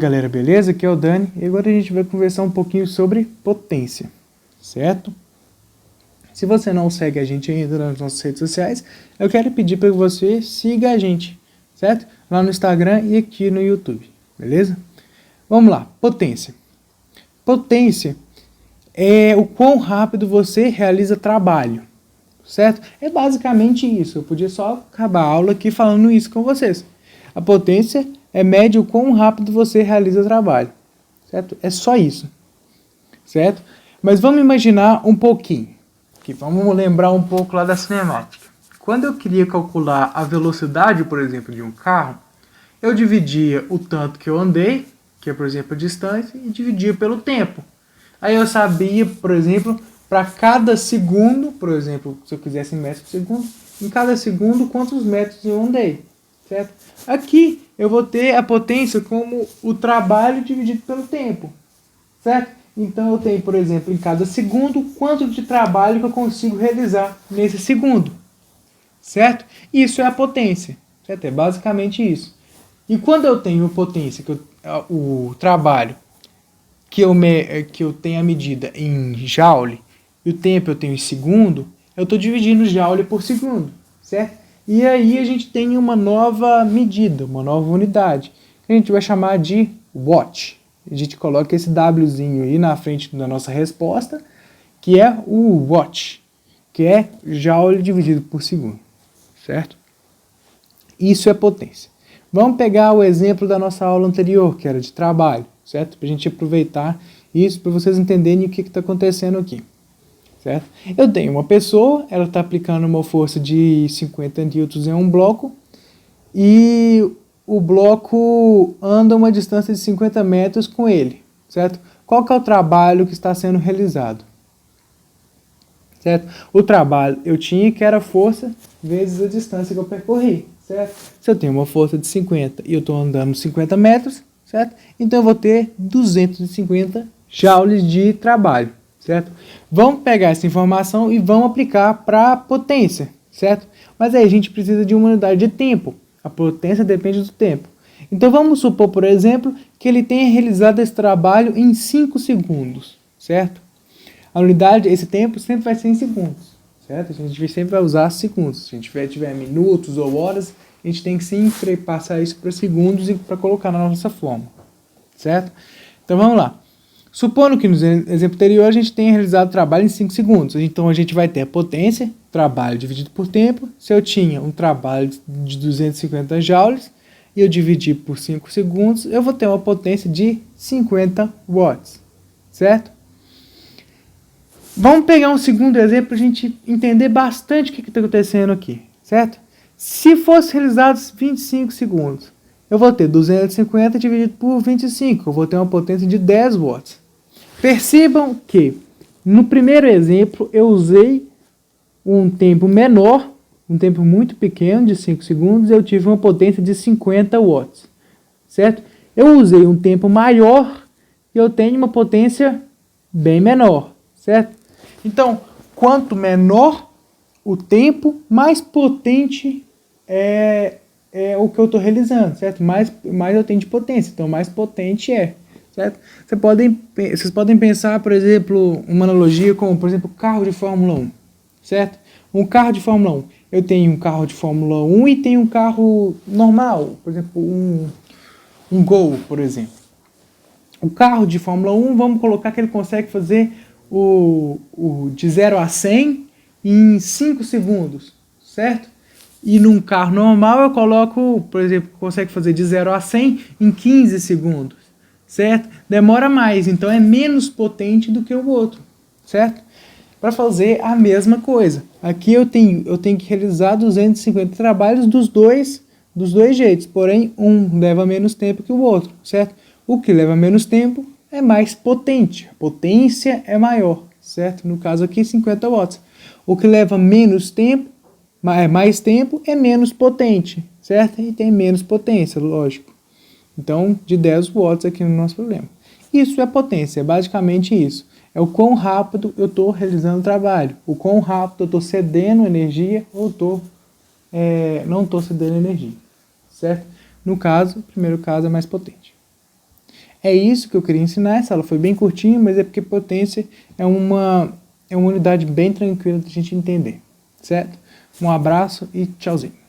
Galera, beleza? Aqui é o Dani e agora a gente vai conversar um pouquinho sobre potência, certo? Se você não segue a gente ainda nas nossas redes sociais, eu quero pedir para que você siga a gente, certo? Lá no Instagram e aqui no YouTube, beleza? Vamos lá, potência. Potência é o quão rápido você realiza trabalho, certo? É basicamente isso, eu podia só acabar a aula aqui falando isso com vocês. A potência mede o quão rápido você realiza o trabalho, certo? É só isso, certo? Mas vamos imaginar um pouquinho, que vamos lembrar um pouco lá da cinemática. Quando eu queria calcular a velocidade, por exemplo, de um carro, eu dividia o tanto que eu andei, que é, por exemplo, a distância, e dividia pelo tempo. Aí eu sabia, por exemplo, para cada segundo, por exemplo, se eu quisesse em metros por segundo, em cada segundo quantos metros eu andei, certo? Aqui eu vou ter a potência como o trabalho dividido pelo tempo, certo? Então eu tenho, por exemplo, em cada segundo, quanto de trabalho que eu consigo realizar nesse segundo, certo? Isso é a potência, certo? É basicamente isso. E quando eu tenho potência, o trabalho, que eu tenho a medida em joule, e o tempo eu tenho em segundo, eu estou dividindo joule por segundo, certo? E aí a gente tem uma nova medida, uma nova unidade, que a gente vai chamar de watt. A gente coloca esse Wzinho aí na frente da nossa resposta, que é o watt, que é joule dividido por segundo, certo? Isso é potência. Vamos pegar o exemplo da nossa aula anterior, que era de trabalho, certo? Para a gente aproveitar isso, para vocês entenderem o que está acontecendo aqui. Certo? Eu tenho uma pessoa, ela está aplicando uma força de 50 newtons em um bloco e o bloco anda uma distância de 50 metros com ele, certo? Qual que é o trabalho que está sendo realizado? Certo? O trabalho eu tinha que era força vezes a distância que eu percorri, certo? Se eu tenho uma força de 50 e eu estou andando 50 metros, certo? Então eu vou ter 250 joules de trabalho. Certo? Vamos pegar essa informação e vamos aplicar para a potência, certo? Mas aí a gente precisa de uma unidade de tempo. A potência depende do tempo. Então vamos supor, por exemplo, que ele tenha realizado esse trabalho em 5 segundos, certo? A unidade, esse tempo sempre vai ser em segundos, certo? A gente sempre vai usar segundos. Se a gente tiver minutos ou horas, a gente tem que sempre passar isso para segundos e para colocar na nossa fórmula, certo? Então vamos lá. Supondo que no exemplo anterior a gente tenha realizado o trabalho em 5 segundos. Então a gente vai ter a potência, trabalho dividido por tempo. Se eu tinha um trabalho de 250 joules e eu dividir por 5 segundos, eu vou ter uma potência de 50 watts, certo? Vamos pegar um segundo exemplo para a gente entender bastante o que está acontecendo aqui, certo? Se fosse realizados 25 segundos, eu vou ter 250 dividido por 25, eu vou ter uma potência de 10 watts. Percebam que no primeiro exemplo eu usei um tempo menor, um tempo muito pequeno de 5 segundos, eu tive uma potência de 50 watts, certo? Eu usei um tempo maior e eu tenho uma potência bem menor, certo? Então, quanto menor o tempo, mais potente é o que eu estou realizando, certo? Mais eu tenho de potência, então mais potente é. Certo? Vocês podem pensar, por exemplo, uma analogia com, por exemplo, carro de Fórmula 1, certo? Um carro de Fórmula 1. Eu tenho um carro de Fórmula 1 e tenho um carro normal, por exemplo, um Gol, por exemplo. O carro de Fórmula 1, vamos colocar que ele consegue fazer de 0 a 100 em 5 segundos, certo? E num carro normal eu coloco, por exemplo, consegue fazer de 0 a 100 em 15 segundos. Certo? Demora mais, então é menos potente do que o outro, certo? Para fazer a mesma coisa. Aqui eu tenho que realizar 250 trabalhos dos dois jeitos, porém um leva menos tempo que o outro, certo? O que leva menos tempo é mais potente, a potência é maior, certo? No caso aqui 50 watts. O que leva menos tempo, mais tempo, é menos potente, certo? E tem menos potência, lógico. Então, de 10 watts aqui no nosso problema. Isso é potência, é basicamente isso. É o quão rápido eu estou realizando o trabalho, o quão rápido eu estou cedendo energia ou não estou cedendo energia, certo? No caso, o primeiro caso é mais potente. É isso que eu queria ensinar. Essa aula foi bem curtinha, mas é porque potência é uma unidade bem tranquila de a gente entender, certo? Um abraço e tchauzinho.